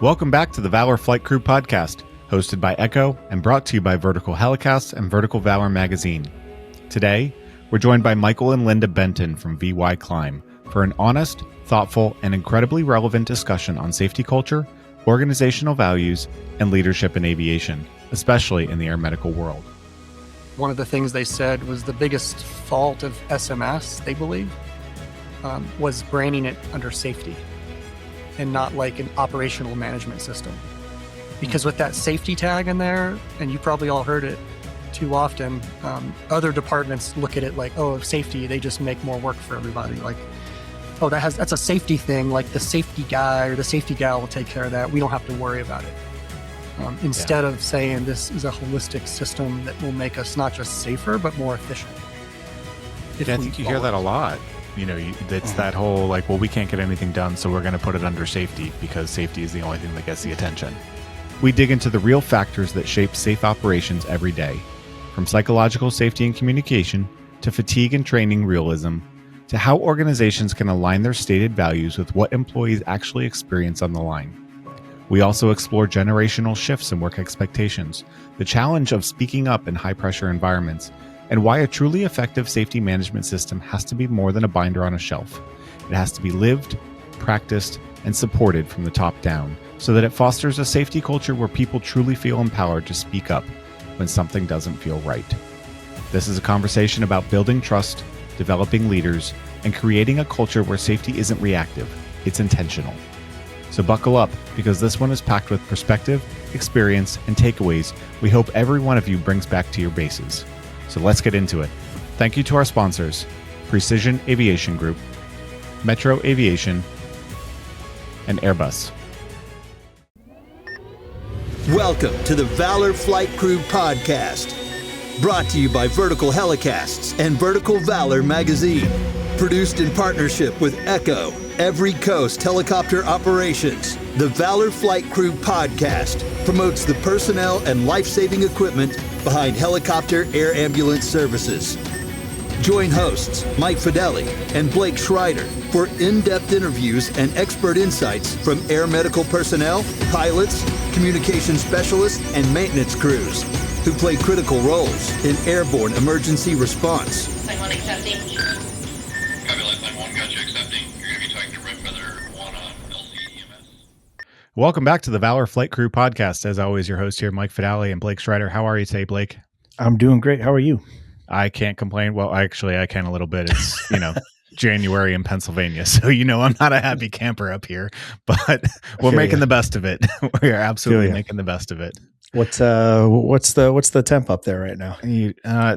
Welcome back to the Valor Flight Crew podcast, hosted by Echo and brought to you by Vertical Helicasts and Vertical Valor magazine. Today, we're joined by Michael and Linda Benton from VyClimb for an honest, thoughtful, and incredibly relevant discussion on safety culture, organizational values, and leadership in aviation, especially in the air medical world. One of the things they said was the biggest fault of SMS, they believe, was branding it under safety and not like an operational management system. Because with that safety tag in there, and you probably all heard it too often, other departments look at it like, oh, safety, they just make more work for everybody. Like, oh, that's a safety thing, like the safety guy or the safety gal will take care of that. We don't have to worry about it. Instead of saying this is a holistic system that will make us not just safer, but more efficient. Yeah, I think you hear that a lot. You know, it's that whole like, well, we can't get anything done, so we're going to put it under safety because safety is the only thing that gets the attention. We dig into the real factors that shape safe operations every day, from psychological safety and communication to fatigue and training realism, to how organizations can align their stated values with what employees actually experience on the line. We also explore generational shifts in work expectations, the challenge of speaking up in high-pressure environments, and why a truly effective safety management system has to be more than a binder on a shelf. It has to be lived, practiced, and supported from the top down so that it fosters a safety culture where people truly feel empowered to speak up when something doesn't feel right. This is a conversation about building trust, developing leaders, and creating a culture where safety isn't reactive, it's intentional. So buckle up, because this one is packed with perspective, experience, and takeaways we hope every one of you brings back to your bases. So let's get into it. Thank you to our sponsors, Precision Aviation Group, Metro Aviation, and Airbus. Welcome to the Valor Flight Crew podcast, brought to you by Vertical Helicasts and Vertical Valor magazine. Produced in partnership with Echo, Every Coast Helicopter Operations, the Valor Flight Crew podcast promotes the personnel and life-saving equipment behind helicopter air ambulance services. Join hosts Mike Fideli and Blake Schreider for in-depth interviews and expert insights from air medical personnel, pilots, communication specialists, and maintenance crews who play critical roles in airborne emergency response. Line 1 accepting. Copy, line 1, gotcha, accepting. You're going to be talking to Red Feather 1 on LCEMS. Welcome back to the Valor Flight Crew podcast. As always, your host here, Mike Fideli and Blake Schreider. How are you today, Blake? I'm doing great. How are you? I can't complain. Well, actually, I can a little bit. It's, January in Pennsylvania. So, I'm not a happy camper up here, but we're making the best of it. We are absolutely making the best of it. What's the temp up there right now?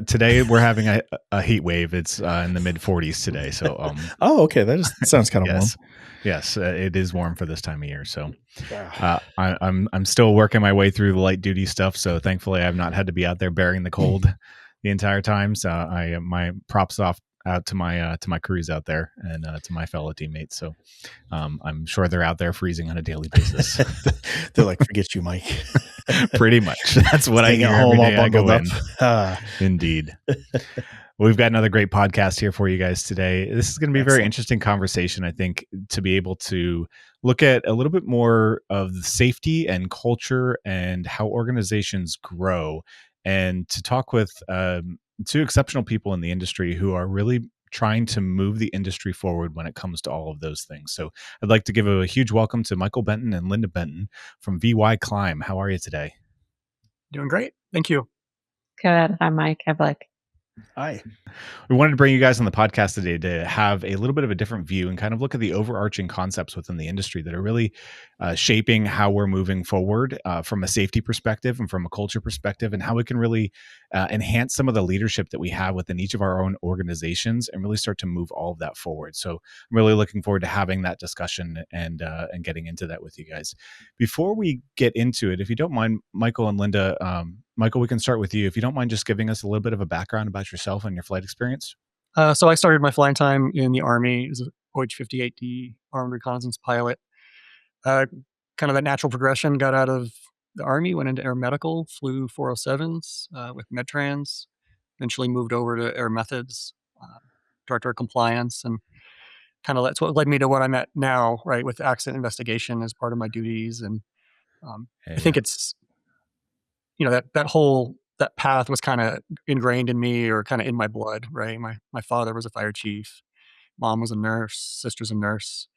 Today we're having a heat wave. It's in the mid 40s today. So, oh, okay. That sounds kind of warm. Yes, it is warm for this time of year. So, I'm still working my way through the light duty stuff. So, thankfully, I've not had to be out there bearing the cold the entire time. So, my props off out to my crews out there and to my fellow teammates. So, I'm sure they're out there freezing on a daily basis. They're like, forget you, Mike. Pretty much. That's what I hear every day I go in. Indeed. We've got another great podcast here for you guys today. This is going to be a very interesting conversation, I think, to be able to look at a little bit more of the safety and culture and how organizations grow, and to talk with two exceptional people in the industry who are really trying to move the industry forward when it comes to all of those things. So I'd like to give a huge welcome to Michael Benton and Linda Benton from VyClimb. How are you today? Doing great. Thank you. Good. I'm Mike. I'm Blake. Hi. We wanted to bring you guys on the podcast today to have a little bit of a different view and kind of look at the overarching concepts within the industry that are really shaping how we're moving forward from a safety perspective and from a culture perspective, and how we can really enhance some of the leadership that we have within each of our own organizations and really start to move all of that forward. So I'm really looking forward to having that discussion and getting into that with you guys. Before we get into it, if you don't mind, Michael and Linda, Michael, we can start with you. If you don't mind just giving us a little bit of a background about yourself and your flight experience. So I started my flying time in the Army as a OH-58D armed reconnaissance pilot. Kind of that natural progression, got out of the Army, went into air medical, flew 407s with MedTrans, eventually moved over to air methods, director of compliance, and kind of that's what led me to what I'm at now, right, with accident investigation as part of my duties, and I think it's, that path was kind of ingrained in me or kind of in my blood, right? My father was a fire chief. Mom was a nurse, sister's a nurse.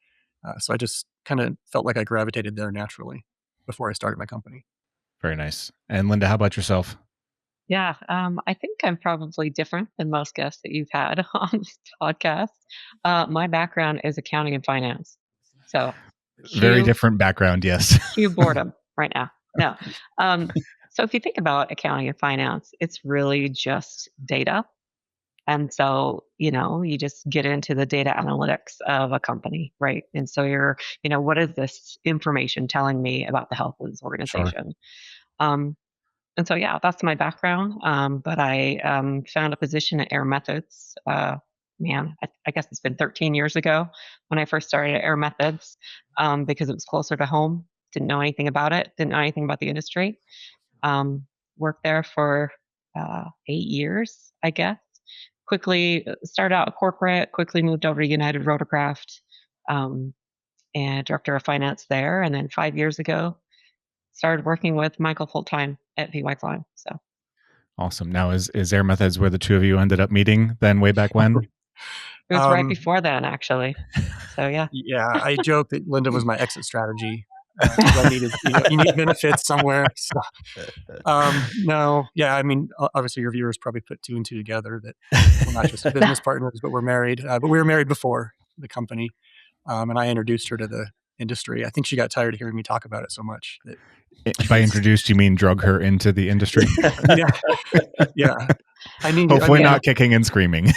So I just kind of felt like I gravitated there naturally before I started my company. Very nice. And Linda, how about yourself? Yeah, I think I'm probably different than most guests that you've had on this podcast. My background is accounting and finance. So Very cue, different background, yes. cue boredom right now. No. So if you think about accounting and finance, it's really just data. And so, you just get into the data analytics of a company, right? And so what is this information telling me about the health of this Sure. organization? Um, and so, yeah, that's my background. But I found a position at Air Methods. I guess it's been 13 years ago when I first started at Air Methods because it was closer to home. Didn't know anything about it. Didn't know anything about the industry. Worked there for 8 years, I guess. Quickly started out corporate, quickly moved over to United Rotorcraft and director of finance there. And then 5 years ago, started working with Michael full time at VyClimb. So Awesome. Now, is Air Methods where the two of you ended up meeting then way back when? it was right before then, actually. So yeah. Yeah, I joke that Linda was my exit strategy because I needed, you need benefits somewhere. So, no, yeah, I mean, obviously your viewers probably put two and two together that we're not just business partners, but we're married. But we were married before the company, and I introduced her to the industry. I think she got tired of hearing me talk about it so much that By introduced, you mean drug her into the industry? yeah. Hopefully not kicking and screaming.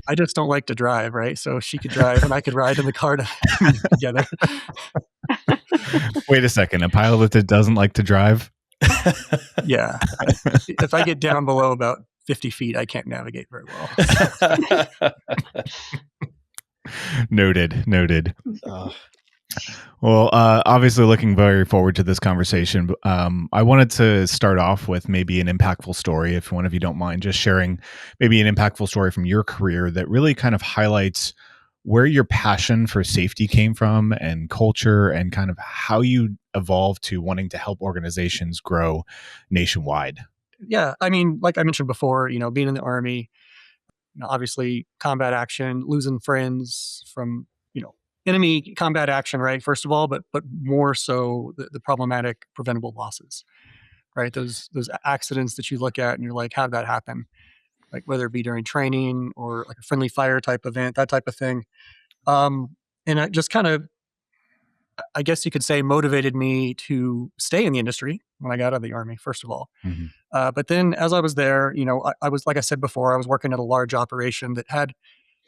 I just don't like to drive, right? So she could drive and I could ride in the car together. Wait a second. A pilot that doesn't like to drive? Yeah. If I get down below about 50 feet, I can't navigate very well. Noted. Well, obviously looking very forward to this conversation. I wanted to start off with maybe an impactful story, if one of you don't mind, just sharing maybe an impactful story from your career that really kind of highlights where your passion for safety came from and culture and kind of how you evolved to wanting to help organizations grow nationwide. Yeah. I mean, like I mentioned before, being in the Army, obviously combat action, losing friends from, enemy combat action, right? First of all, but more so the problematic preventable losses, right? Those accidents that you look at and you're like, how'd that happen? Like whether it be during training or like a friendly fire type event, that type of thing. And it just kind of, I guess you could say, motivated me to stay in the industry when I got out of the Army, first of all. Mm-hmm. But then as I was there, I was, like I said before, I was working at a large operation that had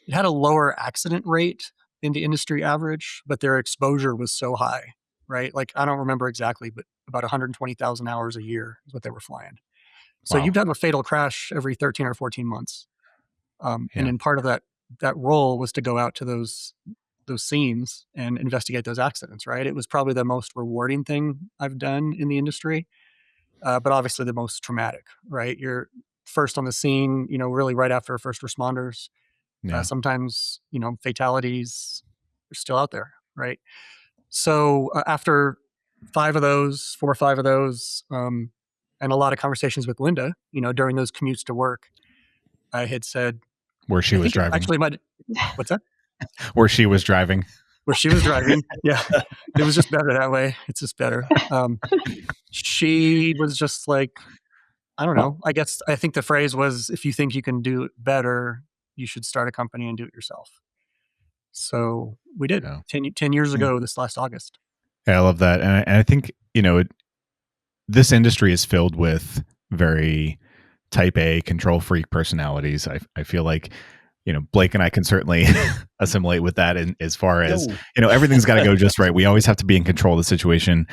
a lower accident rate than the industry average, but their exposure was so high, right? Like I don't remember exactly, but about 120,000 hours a year is what they were flying. So Wow. you'd have a fatal crash every 13 or 14 months. And Yeah. then part of that role was to go out to those scenes and investigate those accidents, right? It was probably the most rewarding thing I've done in the industry, but obviously the most traumatic, right? You're first on the scene, really right after first responders. Yeah. Sometimes, fatalities are still out there, right? So after 4 or 5 of those, and a lot of conversations with Linda, during those commutes to work, I had said, Where she was driving. Actually, what's that? Where she was driving. Where she was driving. Yeah. It was just better that way. It's just better. She was just like, I don't know. I think the phrase was, if you think you can do it better, you should start a company and do it yourself. So we did 10 years ago this last August. Yeah, I love that. And I think, this industry is filled with very type A control freak personalities. I feel like, Blake and I can certainly assimilate with that as far as, everything's got to go just right. We always have to be in control of the situation.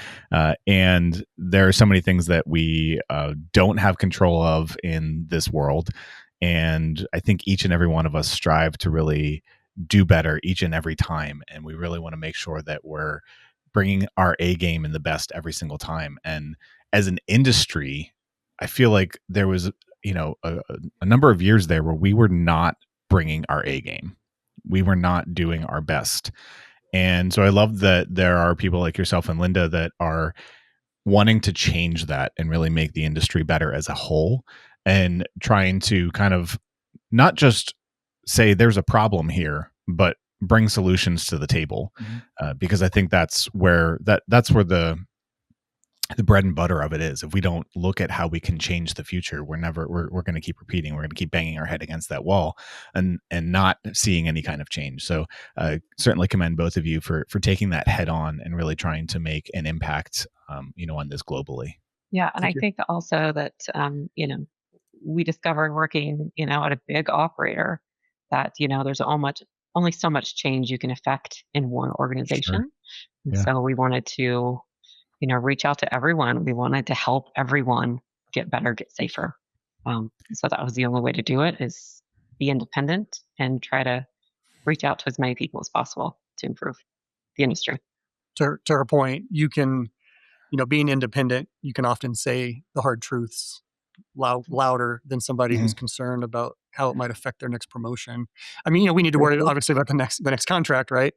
And there are so many things that we don't have control of in this world. And I think each and every one of us strive to really do better each and every time. And we really want to make sure that we're bringing our A game in the best every single time. And as an industry, I feel like there was, a number of years there where we were not bringing our A game. We were not doing our best. And so I love that there are people like yourself and Linda that are wanting to change that and really make the industry better as a whole, and trying to kind of not just say there's a problem here, but bring solutions to the table. Because I think that's where that's where the bread and butter of it is. If we don't look at how we can change the future, we're going to keep repeating. We're going to keep banging our head against that wall and not seeing any kind of change. So certainly commend both of you for taking that head on and really trying to make an impact, on this globally. Yeah, and Thank I you. think also that we discovered working at a big operator that there's only so much change you can affect in one Sure. organization. And Yeah. so we wanted to reach out to everyone. We wanted to help everyone get better, get safer. So that was the only way to do it, is be independent and try to reach out to as many people as possible to improve the industry. To her point, you can, being independent, you can often say the hard truths louder than somebody who's concerned about how it might affect their next promotion. I mean, we need to worry obviously about the next contract, right?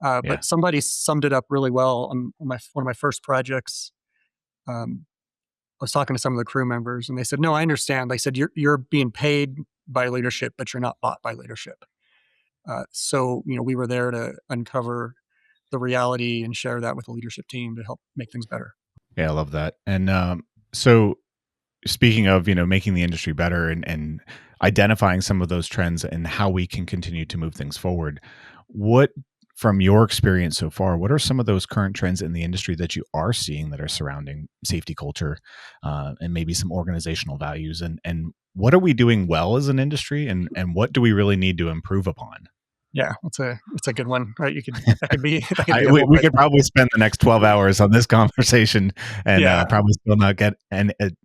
Yeah. But somebody summed it up really well on one of my first projects. I was talking to some of the crew members, and they said, "No, I understand." They said, "You're being paid by leadership, but you're not bought by leadership." So we were there to uncover the reality and share that with the leadership team to help make things better. Yeah, I love that. And so speaking of making the industry better and identifying some of those trends and how we can continue to move things forward, what, from your experience so far, what are some of those current trends in the industry that you are seeing that are surrounding safety culture, and maybe some organizational values, and what are we doing well as an industry, and what do we really need to improve upon? Yeah, it's a good one, right? That could be that could be a We, whole we could probably spend the next 12 hours on this conversation and Yeah. probably still not get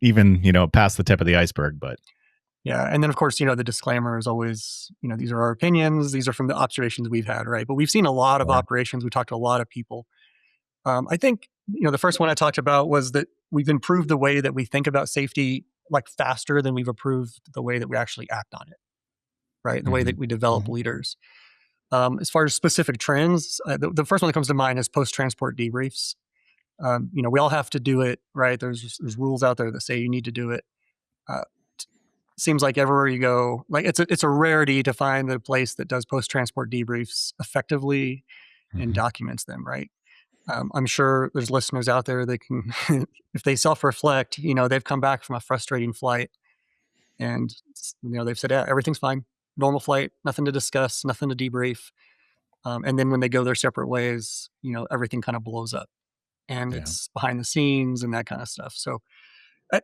even past the tip of the iceberg. But Yeah, and then of course, the disclaimer is always, these are our opinions. These are from the observations we've had, right? But we've seen a lot of Sure. operations. We talked to a lot of people. I think the first one I talked about was that we've improved the way that we think about safety, like faster than we've improved the way that we actually act on it, right? The way that we develop leaders. As far as specific trends, the first one that comes to mind is post-transport debriefs. We all have to do it, right? There's rules out there that say you need to do it. Seems like everywhere you go, like it's a rarity to find the place that does post-transport debriefs effectively and documents them, right? I'm sure there's listeners out there that can, if they self-reflect, they've come back from a frustrating flight and, they've said, yeah, everything's fine. Normal flight, nothing to discuss, nothing to debrief. And then when they go their separate ways, everything kind of blows up and Yeah. it's behind the scenes and that kind of stuff. So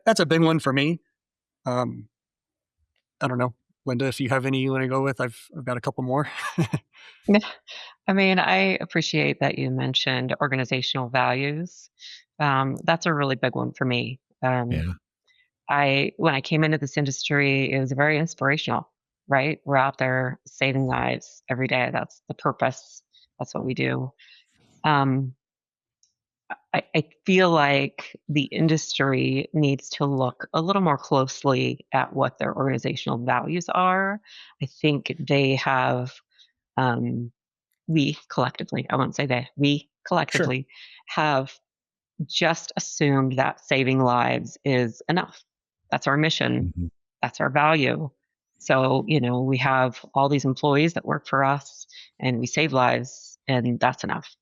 that's a big one for me. I don't know, Linda, if you have any you want to go with, I've got a couple more. I mean, I appreciate that you mentioned organizational values. That's a really big one for me. Yeah. When I came into this industry, it was very inspirational, right? We're out there saving lives every day. That's the purpose. That's what we do. I feel like the industry needs to look a little more closely at what their organizational values are. I think they have, we collectively, I won't say they, we collectively have just assumed that saving lives is enough. That's our mission. That's our value. So, we have all these employees that work for us and we save lives, and that's enough.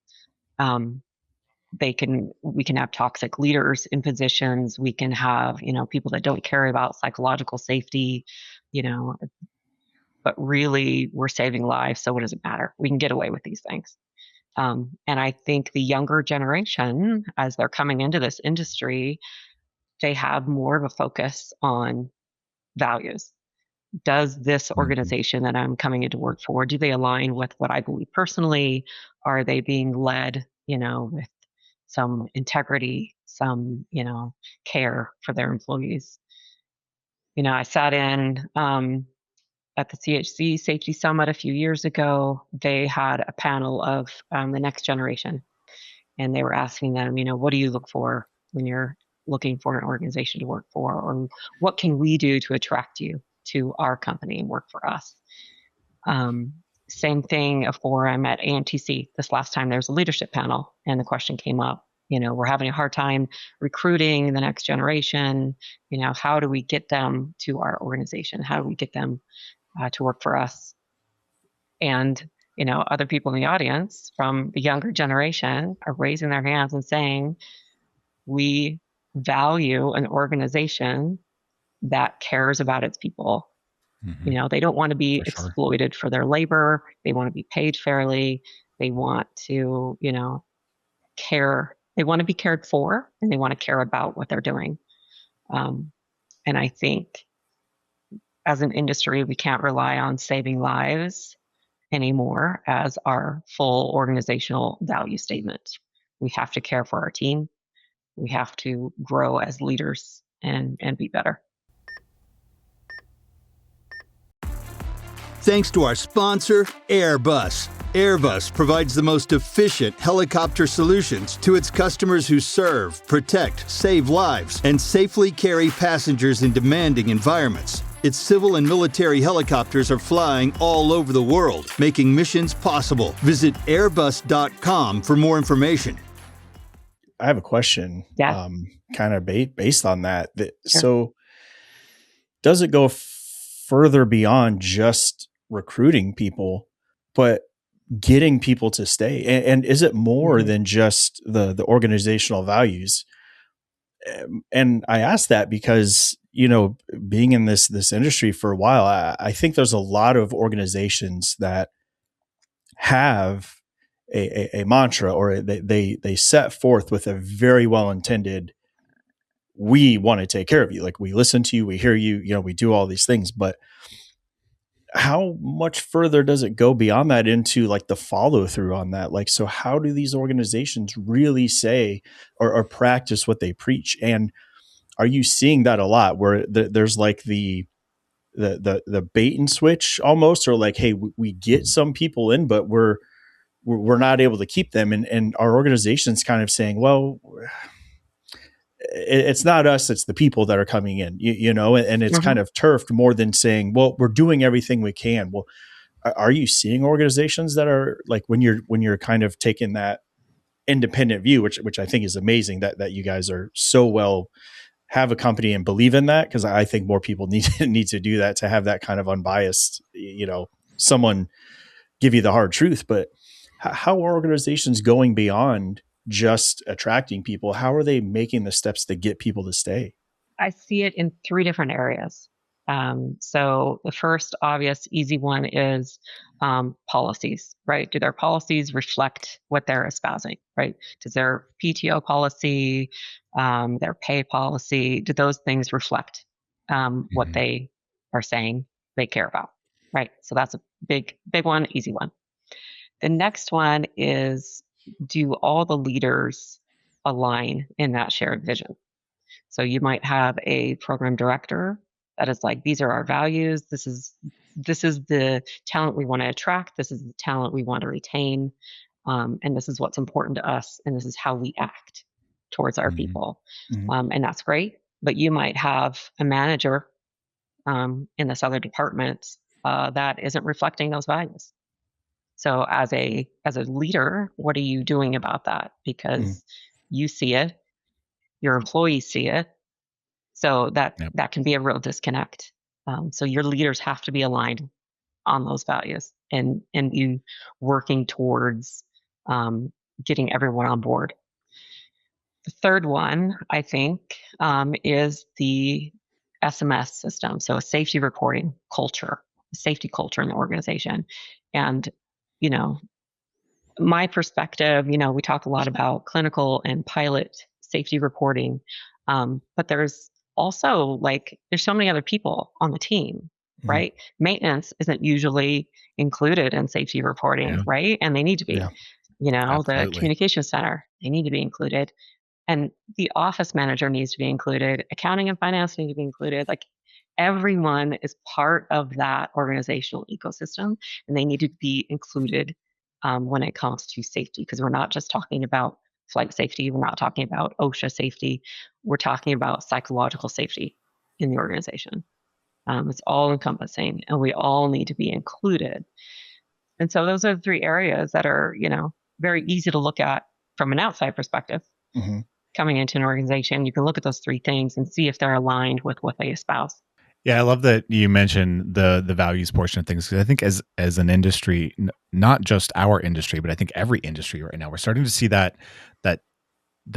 We can have toxic leaders in positions. We can have, people that don't care about psychological safety, but really we're saving lives. So what does it matter? We can get away with these things. And I think the younger generation, as they're coming into this industry, they have more of a focus on values. Does this organization that I'm coming into work for, do they align with what I believe personally? Are they being led, with some integrity, some, care for their employees? I sat in at the CHC Safety Summit a few years ago. They had a panel of the next generation, and they were asking them, what do you look for when you're looking for an organization to work for, or what can we do to attract you to our company and work for us? Same thing for I'm at AMTC. This last time there was a leadership panel, and the question came up, We're having a hard time recruiting the next generation. How do we get them to our organization? How do we get them to work for us? And, other people in the audience from the younger generation are raising their hands and saying, we value an organization that cares about its people. They don't want to be For sure. exploited for their labor. They want to be paid fairly. They want to, care. They want to be cared for, and they want to care about what they're doing. And I think as an industry, we can't rely on saving lives anymore as our full organizational value statement. We have to care for our team. We have to grow as leaders and be better. Thanks to our sponsor, Airbus. Airbus provides the most efficient helicopter solutions to its customers who serve, protect, save lives, and safely carry passengers in demanding environments. Its civil and military helicopters are flying all over the world, making missions possible. Visit airbus.com for more information. I have a question. Yeah. Kind of based on that. Sure. So does it go further beyond just recruiting people, but getting people to stay? And is it more than just the organizational values? And I ask that because, being in this industry for a while, I think there's a lot of organizations that have a mantra, or they set forth with a very well-intended, we want to take care of you. Like, we listen to you, we hear you, we do all these things, but how much further does it go beyond that into like the follow through on that? Like, so how do these organizations really say or practice what they preach? And are you seeing that a lot where there's like the bait and switch almost, or like, hey, we get some people in, but we're not able to keep them. And our organization's kind of saying, well, it's not us, it's the people that are coming in, and it's kind of turfed more than saying, well, we're doing everything we can. Well, are you seeing organizations that are like, when you're kind of taking that independent view, which I think is amazing that you guys are so well, have a company and believe in that? Cause I think more people need to do that, to have that kind of unbiased, someone give you the hard truth. But how are organizations going beyond just attracting people? How are they making the steps to get people to stay? I see it in 3 different areas. So the first obvious easy one is policies, right? Do their policies reflect what they're espousing, right? Does their PTO policy, their pay policy, do those things reflect what they are saying they care about, right? So that's a big one, easy one. The next one is, do all the leaders align in that shared vision? So you might have a program director that is like, these are our values. This is the talent we want to attract. This is the talent we want to retain. And this is what's important to us. And this is how we act towards our people. And that's great. But you might have a manager in this other department that isn't reflecting those values. So as a leader, what are you doing about that? Because you see it, your employees see it. So that can be a real disconnect. So your leaders have to be aligned on those values and you working towards getting everyone on board. The third one, I think, is the SMS system. So a safety reporting culture, safety culture in the organization. And my perspective, we talk a lot about clinical and pilot safety reporting, but there's also there's so many other people on the team, right? Maintenance isn't usually included in safety reporting, right? And they need to be, the communication center, they need to be included. And the office manager needs to be included. Accounting and finance need to be included. Everyone is part of that organizational ecosystem, and they need to be included when it comes to safety, because we're not just talking about flight safety. We're not talking about OSHA safety. We're talking about psychological safety in the organization. It's all encompassing, and we all need to be included. And so those are the 3 areas that are, very easy to look at from an outside perspective. coming into an organization, you can look at those three things and see if they're aligned with what they espouse. Yeah, I love that you mentioned the values portion of things, because I think as an industry, not just our industry, but I think every industry right now, we're starting to see that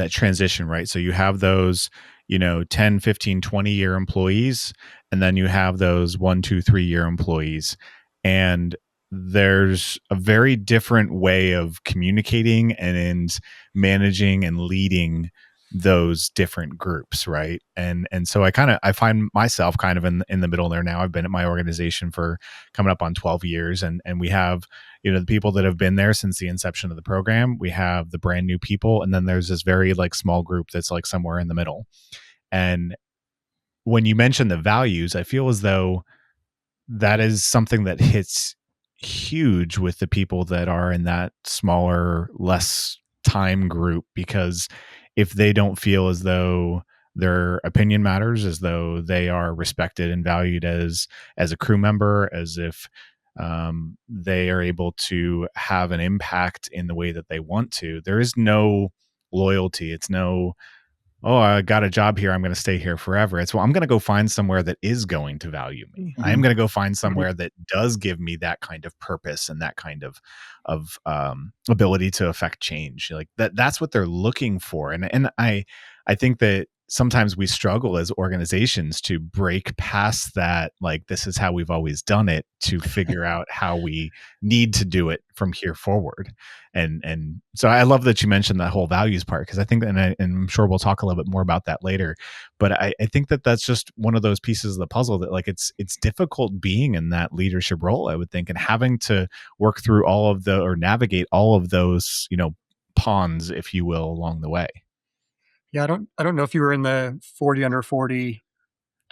transition, right? So you have those, 10, 15, 20-year employees, and then you have those 1, 2, 3-year employees. And there's a very different way of communicating and managing and leading those different groups, right? And so I find myself kind of in the middle there now. I've been at my organization for coming up on 12 years, and we have the people that have been there since the inception of the program. We have the brand new people, and then there's this very like small group that's like somewhere in the middle. And when you mention the values, I feel as though that is something that hits huge with the people that are in that smaller, less time group, because if they don't feel as though their opinion matters, as though they are respected and valued as a crew member, as if they are able to have an impact in the way that they want to, there is no loyalty. It's no, oh, I got a job here, I'm going to stay here forever. It's, well, I'm going to go find somewhere that is going to value me. I am going to go find somewhere that does give me that kind of purpose and that kind of ability to affect change. Like that's what they're looking for. And I think that sometimes we struggle as organizations to break past that, like, this is how we've always done it, to figure out how we need to do it from here forward. And so I love that you mentioned that whole values part, because I think, and I'm sure we'll talk a little bit more about that later, but I think that that's just one of those pieces of the puzzle that, like, it's difficult being in that leadership role, I would think, and having to work through navigate all of those, ponds, if you will, along the way. Yeah, I don't know if you were in the 40 under 40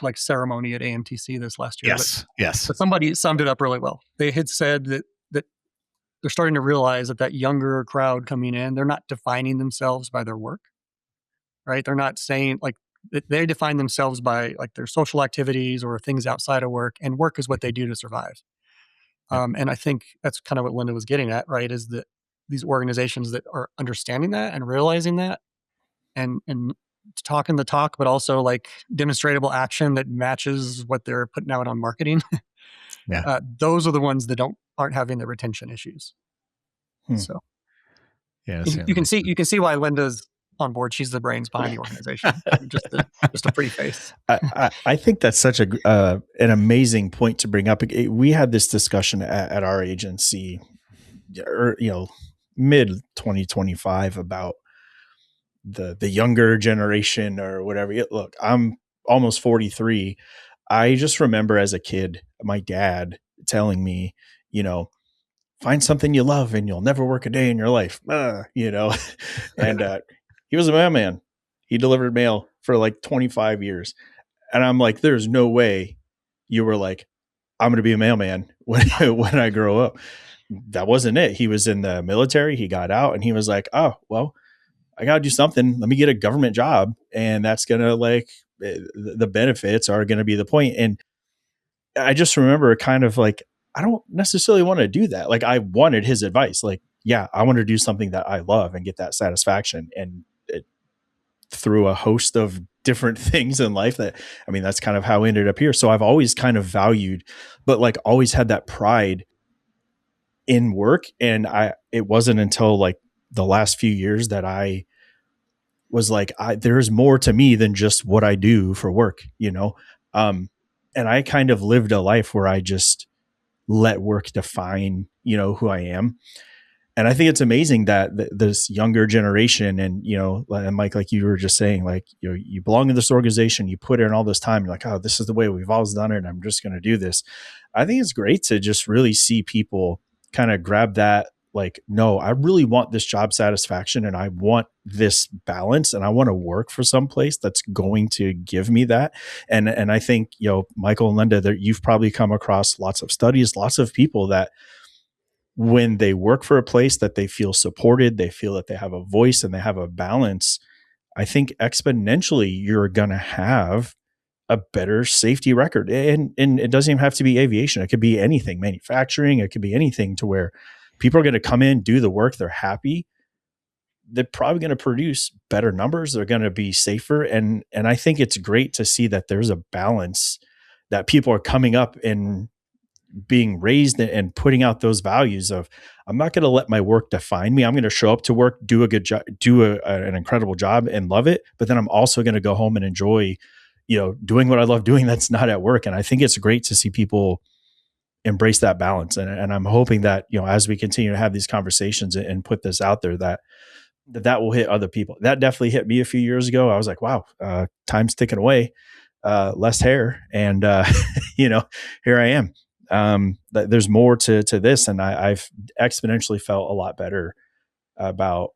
like ceremony at AMTC this last year. Yes. But somebody summed it up really well. They had said that they're starting to realize that younger crowd coming in, they're not defining themselves by their work, right? They're not saying, like, they define themselves by like their social activities or things outside of work, and work is what they do to survive. And I think that's kind of what Linda was getting at, right? Is that these organizations that are understanding that and realizing that, and talking the talk, but also like demonstrable action that matches what they're putting out on marketing. Yeah. Those are the ones that aren't having the retention issues. So yeah, you can see why Linda's on board. She's the brains behind the organization. just a pretty face. I think that's such an amazing point to bring up. We had this discussion at our agency, mid 2025 about the younger generation or whatever. Look, I'm almost 43. I just remember as a kid, my dad telling me, find something you love and you'll never work a day in your life. And he was a mailman. He delivered mail for like 25 years. And I'm like, there's no way you were like, I'm going to be a mailman when I grow up. That wasn't it. He was in the military. He got out and he was like, oh, well, I got to do something. Let me get a government job. And that's going to, like, the benefits are going to be the point. And I just remember kind of like, I don't necessarily want to do that. Like, I wanted his advice. Like, yeah, I want to do something that I love and get that satisfaction. And through a host of different things in life that's kind of how I ended up here. So I've always kind of valued, but like always had that pride in work. And it wasn't until like the last few years that I was like, there's more to me than just what I do for work, and I kind of lived a life where I just let work define, who I am. And I think it's amazing that this younger generation and, and Mike, like you were just saying, like, you belong in this organization, you put in all this time, you're like, oh, this is the way we've always done it, and I'm just going to do this. I think it's great to just really see people kind of grab that, like, no, I really want this job satisfaction and I want this balance and I want to work for some place that's going to give me that. And I think, Michael and Linda, that you've probably come across lots of studies, lots of people that when they work for a place that they feel supported, they feel that they have a voice and they have a balance, I think exponentially you're going to have a better safety record. And it doesn't even have to be aviation. It could be anything, manufacturing. It could be anything, to where people are going to come in, do the work. They're happy. they're probably going to produce better numbers. They're going to be safer. And I think it's great to see that there's a balance, that people are coming up and being raised and putting out those values of, I'm not going to let my work define me. I'm going to show up to work, do a good job, do an incredible job and love it. But then I'm also going to go home and enjoy, doing what I love doing that's not at work. And I think it's great to see people embrace that balance. And I'm hoping that, as we continue to have these conversations and put this out there, that will hit other people. That definitely hit me a few years ago. I was like, wow, time's ticking away, less hair. And, here I am. There's more to this. And I've exponentially felt a lot better about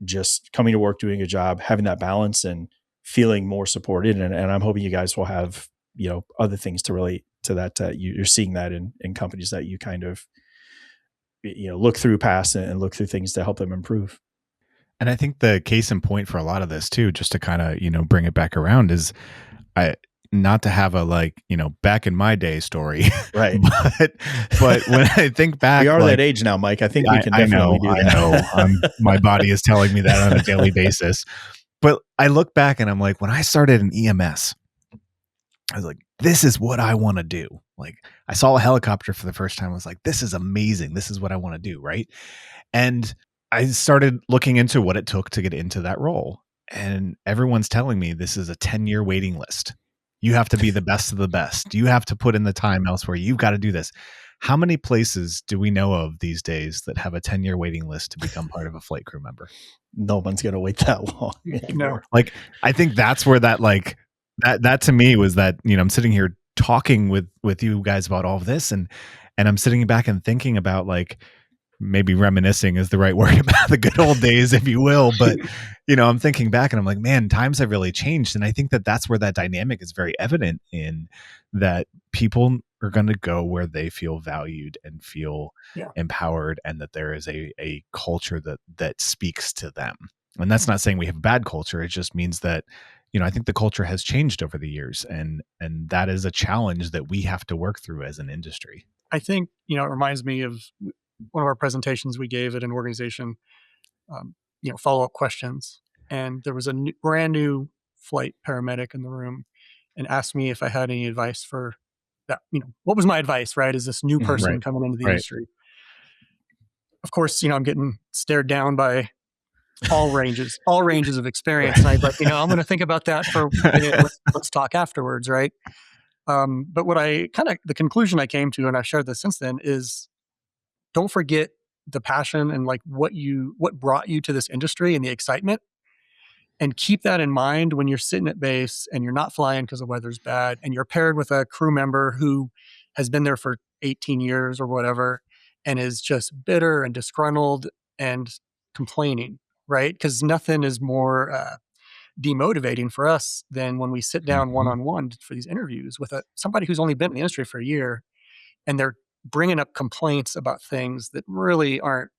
just coming to work, doing a job, having that balance and feeling more supported. And I'm hoping you guys will have, other things to relate to that. You're seeing that in companies that you kind of, look through past and look through things to help them improve. And I think the case in point for a lot of this too, just to kind of, bring it back around, is not to have a back in my day story. Right. but when I think back, we are that age now, Mike. I think we can definitely do that. I know. My body is telling me that on a daily basis. But I look back and I'm like, when I started in EMS, I was like, this is what I want to do. Like, I saw a helicopter for the first time. I was like, this is amazing. This is what I want to do. Right. And I started looking into what it took to get into that role. And everyone's telling me this is a 10-year waiting list. You have to be the best of the best. You have to put in the time elsewhere. You've got to do this. How many places do we know of these days that have a 10-year waiting list to become part of a flight crew member? No one's going to wait that long. No. Like, I think that's where that to me was that, I'm sitting here talking with you guys about all of this, and I'm sitting back and thinking about, like, maybe reminiscing is the right word, about the good old days, if you will. But, I'm thinking back and I'm like, man, times have really changed. And I think that that's where that dynamic is very evident, in that people are going to go where they feel valued and feel empowered, and that there is a culture that speaks to them. And that's not saying we have a bad culture. It just means that, I think the culture has changed over the years, and that is a challenge that we have to work through as an industry. I think, it reminds me of one of our presentations we gave at an organization, follow-up questions. And there was a brand new flight paramedic in the room and asked me if I had any advice for that. What was my advice, right? As this new person coming into the industry. Of course, I'm getting stared down by all ranges of experience. And I was like, I'm going to think about that for a minute. Let's talk afterwards, right? But the conclusion I came to, and I've shared this since then, is don't forget the passion and what brought you to this industry and the excitement, and keep that in mind when you're sitting at base and you're not flying because the weather's bad, and you're paired with a crew member who has been there for 18 years or whatever, and is just bitter and disgruntled and complaining, right? Because nothing is more demotivating for us than when we sit down one-on-one for these interviews with somebody who's only been in the industry for a year, and they're bringing up complaints about things that really aren't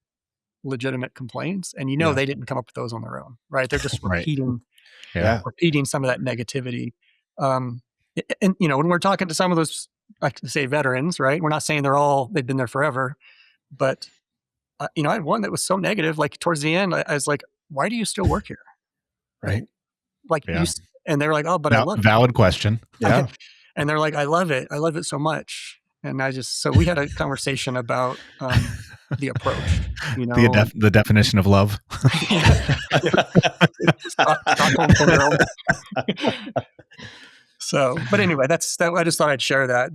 legitimate complaints. And they didn't come up with those on their own, right? They're just repeating some of that negativity. And when we're talking to some of those, like to say, veterans, right? We're not saying they've been there forever, but I had one that was so negative, like towards the end, I was like, why do you still work here? Right. Like, and they're like, oh, but I love it. Valid question. Yeah. And they're like, I love it. I love it so much. And so we had a conversation about the approach, the definition of love. Stockholm syndrome. So, but anyway, that's that. I just thought I'd share that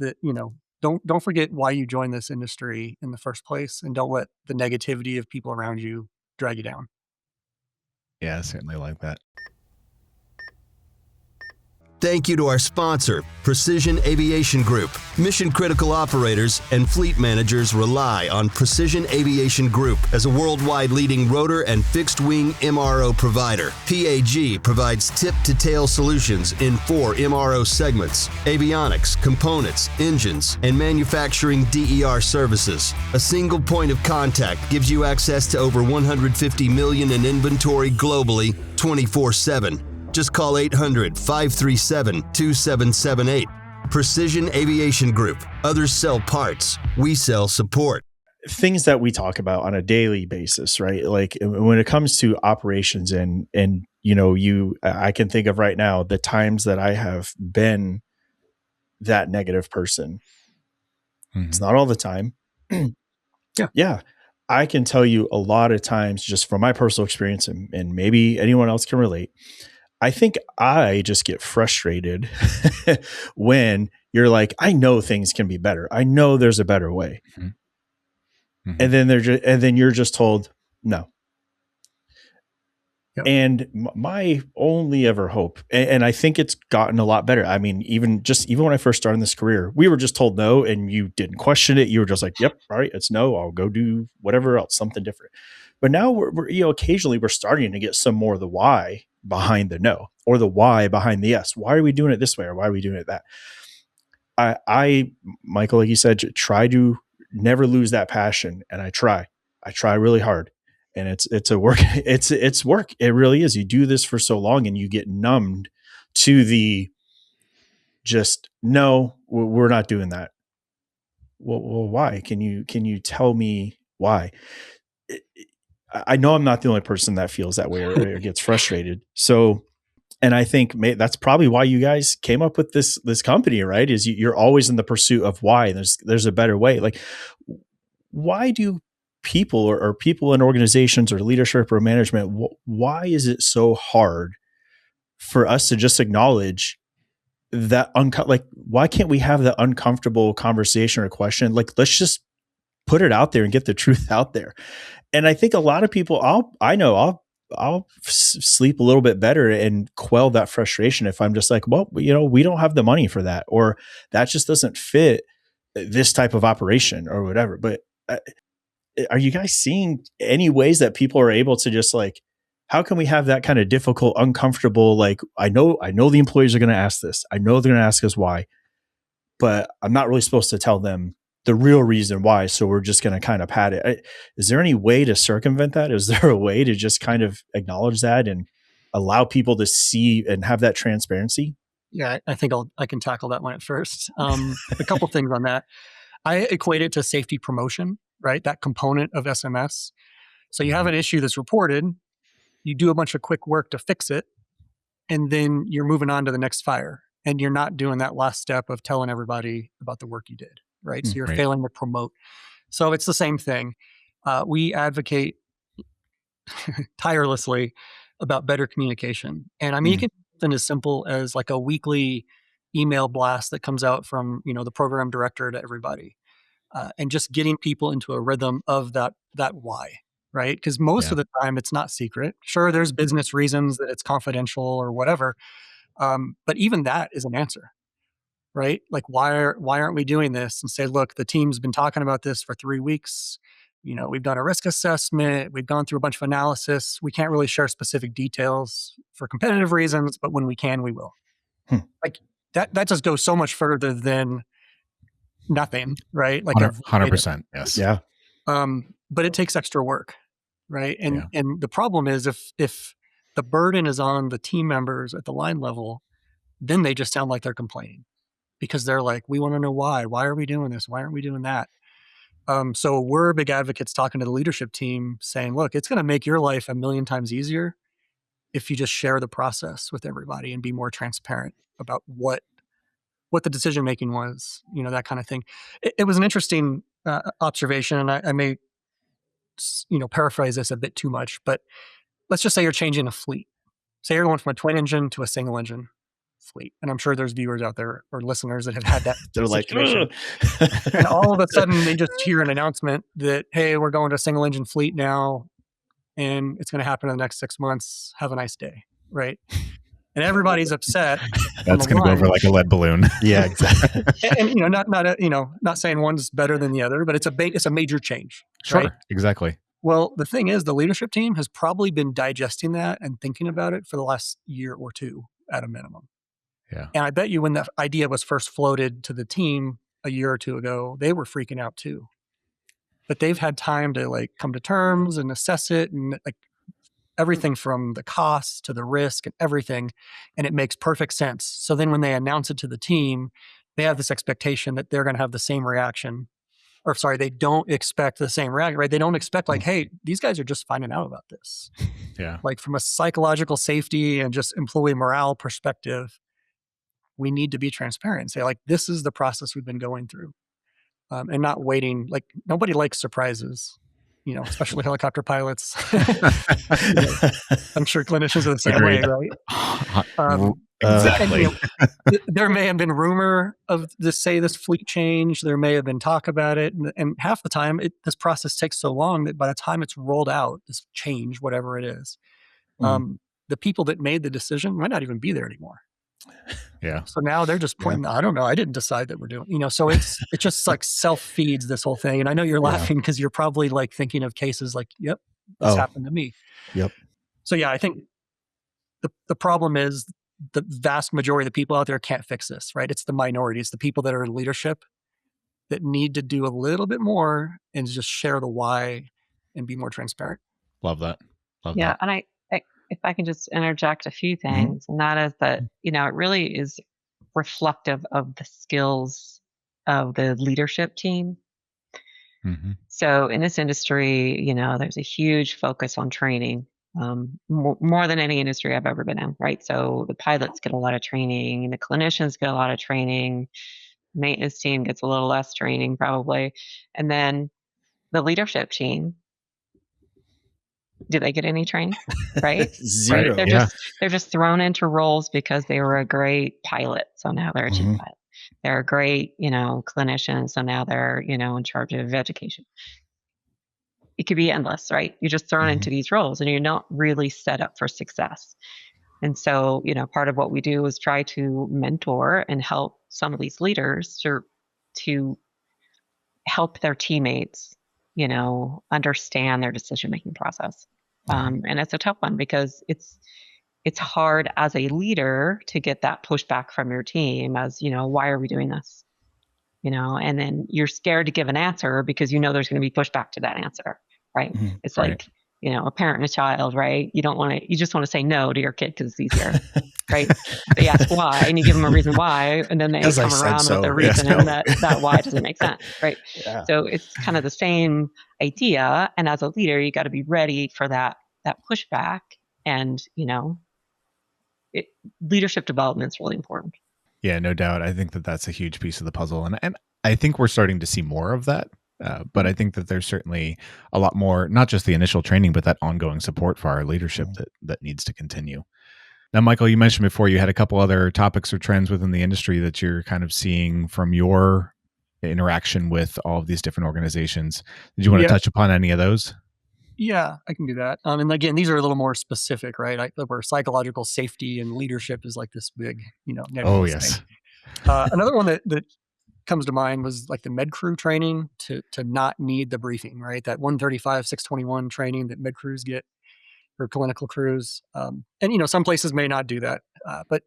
don't forget why you joined this industry in the first place, and don't let the negativity of people around you drag you down. Yeah, I certainly like that. Thank you to our sponsor, Precision Aviation Group. Mission-critical operators and fleet managers rely on Precision Aviation Group as a worldwide leading rotor and fixed-wing MRO provider. PAG provides tip-to-tail solutions in 4 MRO segments: avionics, components, engines, and manufacturing DER services. A single point of contact gives you access to over 150 million in inventory globally, 24/7. Just call 800-537-2778. Precision Aviation Group. Others sell parts. We sell support. things that we talk about on a daily basis, right? Like when it comes to operations and I can think of right now the times that I have been that negative person. It's not all the time. Yeah. I can tell you a lot of times, just from my personal experience, and maybe anyone else can relate. I think I just get frustrated when you're like, I know things can be better. I know there's a better way. And then you're just told no. Yep. And my only ever hope, and I think it's gotten a lot better. I mean, even when I first started in this career, we were just told no, and you didn't question it. You were just like, "Yep, all right, it's no. I'll go do whatever else, something different." But now we're occasionally we're starting to get some more of the why behind the no, or the why behind the yes. Why are we doing it this way, or why are we doing it that? I Michael, like you said, try to never lose that passion, and I try really hard. And it's a work. It's work. It really is. You do this for so long and you get numbed to the just, no, we're not doing that. Well, why? Can you tell me why? I know I'm not the only person that feels that way or gets frustrated. So, and I think that's probably why you guys came up with this company, right? Is you're always in the pursuit of why there's a better way. Like, why do people or people in organizations or leadership or management, why is it so hard for us to just acknowledge that like, why can't we have that uncomfortable conversation or question? Like, let's just put it out there and get the truth out there. And I think a lot of people, I'll sleep a little bit better and quell that frustration if I'm just like, well, we don't have the money for that, or that just doesn't fit this type of operation or whatever. But are you guys seeing any ways that people are able to just like, how can we have that kind of difficult, uncomfortable, like, I know the employees are going to ask this. I know they're going to ask us why, but I'm not really supposed to tell them the real reason why. So we're just going to kind of pad it. Is there any way to circumvent that? Is there a way to just kind of acknowledge that and allow people to see and have that transparency? Yeah, I think I can tackle that one at first. A couple things on that. I equate it to safety promotion, right? That component of SMS. So you have an issue that's reported, you do a bunch of quick work to fix it, and then you're moving on to the next fire. And you're not doing that last step of telling everybody about the work you did, right? So you're failing to promote. So it's the same thing. We advocate tirelessly about better communication. And I mean, you can do something as simple as like a weekly email blast that comes out from, the program director to everybody. And just getting people into a rhythm of that why, right? Because most of the time it's not secret. Sure, there's business reasons that it's confidential or whatever, but even that is an answer, right? Like, why aren't we doing this? And say, look, the team's been talking about this for 3 weeks. We've done a risk assessment. We've gone through a bunch of analysis. We can't really share specific details for competitive reasons, but when we can, we will. Like that just goes so much further than nothing, right? Like 100%. Yes. Yeah. But it takes extra work, right? And the problem is if the burden is on the team members at the line level, then they just sound like they're complaining because they're like, we want to know why. Why are we doing this? Why aren't we doing that? So we're big advocates talking to the leadership team saying, look, it's going to make your life a million times easier if you just share the process with everybody and be more transparent about what the decision making was, that kind of thing. It was an interesting observation, and I may, paraphrase this a bit too much, but let's just say you're changing a fleet. Say you're going from a twin engine to a single engine fleet, and I'm sure there's viewers out there or listeners that have had that. They're situation. And all of a sudden they just hear an announcement that, hey, we're going to a single engine fleet now, and it's going to happen in the next 6 months. Have a nice day, right? And everybody's upset. That's going to go over like a lead balloon. Yeah, exactly. And not saying one's better than the other, but it's a major change. Sure, right? Exactly. Well, the thing is, the leadership team has probably been digesting that and thinking about it for the last year or two at a minimum. Yeah. And I bet you when that idea was first floated to the team a year or two ago, they were freaking out too. But they've had time to like come to terms and assess it and like everything from the costs to the risk and everything. And it makes perfect sense. So then when they announce it to the team, they have this expectation that they're going to have the same reaction or sorry, they don't expect the same reaction, right? They don't expect like, hey, these guys are just finding out about this. Yeah. Like from a psychological safety and just employee morale perspective, we need to be transparent and say like, this is the process we've been going through, and not waiting. Like nobody likes surprises, especially helicopter pilots. I'm sure clinicians are the same way, right? Exactly. And, there may have been rumor of this fleet change. There may have been talk about it, and half the time, this process takes so long that by the time it's rolled out, this change, whatever it is, the people that made the decision might not even be there anymore. Yeah. So now they're just pointing. I don't know. I didn't decide that we're doing. So it just like self feeds this whole thing. And I know you're laughing because you're probably like thinking of cases like, yep, this happened to me. Yep. So yeah, I think the problem is the vast majority of the people out there can't fix this, right? It's the minority. It's the people that are in leadership that need to do a little bit more and just share the why and be more transparent. Love that. Yeah. And I if I can just interject a few things, and that is that, it really is reflective of the skills of the leadership team. So in this industry, there's a huge focus on training, more than any industry I've ever been in, right? So the pilots get a lot of training, the clinicians get a lot of training, maintenance team gets a little less training probably. And then the leadership team, do they get any training? Right? Zero. Right? They're just thrown into roles because they were a great pilot. So now they're a chief pilot. They're a great, clinician. So now they're, in charge of education. It could be endless, right? You're just thrown into these roles and you're not really set up for success. And so, part of what we do is try to mentor and help some of these leaders to help their teammates, understand their decision-making process. And it's a tough one because it's hard as a leader to get that pushback from your team as, why are we doing this? And then you're scared to give an answer because there's going to be pushback to that answer, right? It's like, a parent and a child, right? You just want to say no to your kid because it's easier, right? They ask why and you give them a reason why, and then they come around with a reason and that why doesn't make sense, right? Yeah. So it's kind of the same idea. And as a leader, you got to be ready for that pushback. And, leadership development is really important. Yeah, no doubt. I think that that's a huge piece of the puzzle. And I think we're starting to see more of that. But I think that there's certainly a lot more, not just the initial training, but that ongoing support for our leadership that needs to continue. Now, Michael, you mentioned before you had a couple other topics or trends within the industry that you're kind of seeing from your interaction with all of these different organizations. Did you want to touch upon any of those? Yeah, I can do that. And again, these are a little more specific, right? Where psychological safety and leadership is like this big, Oh, yes. thing. Another one that comes to mind was like the med crew training to not need the briefing, right? That 135, 621 training that med crews get for clinical crews. And, some places may not do that, but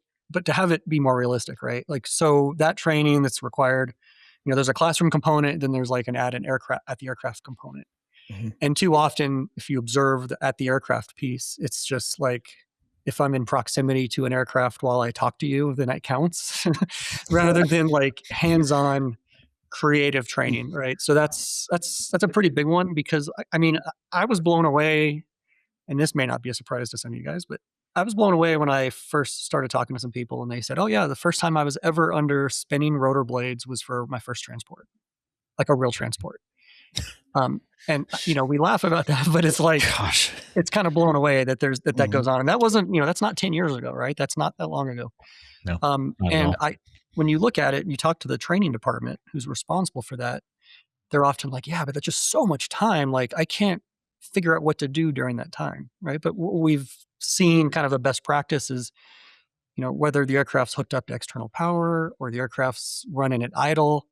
to have it be more realistic, right? Like, so that training that's required, there's a classroom component, then there's like at the aircraft component. And too often, if you observe at the aircraft piece, it's just like, if I'm in proximity to an aircraft while I talk to you, then it counts rather than like hands-on creative training, right? So that's a pretty big one because I was blown away, and this may not be a surprise to some of you guys, but I was blown away when I first started talking to some people and they said, oh yeah, the first time I was ever under spinning rotor blades was for my first transport, like a real transport. And we laugh about that, but it's like, gosh, it's kind of blown away that that goes on. And that wasn't, that's not 10 years ago, right? That's not that long ago. No. And when you look at it and you talk to the training department who's responsible for that, they're often like, yeah, but that's just so much time. Like I can't figure out what to do during that time. Right. But what we've seen kind of a best practice is, whether the aircraft's hooked up to external power or the aircraft's running at idle,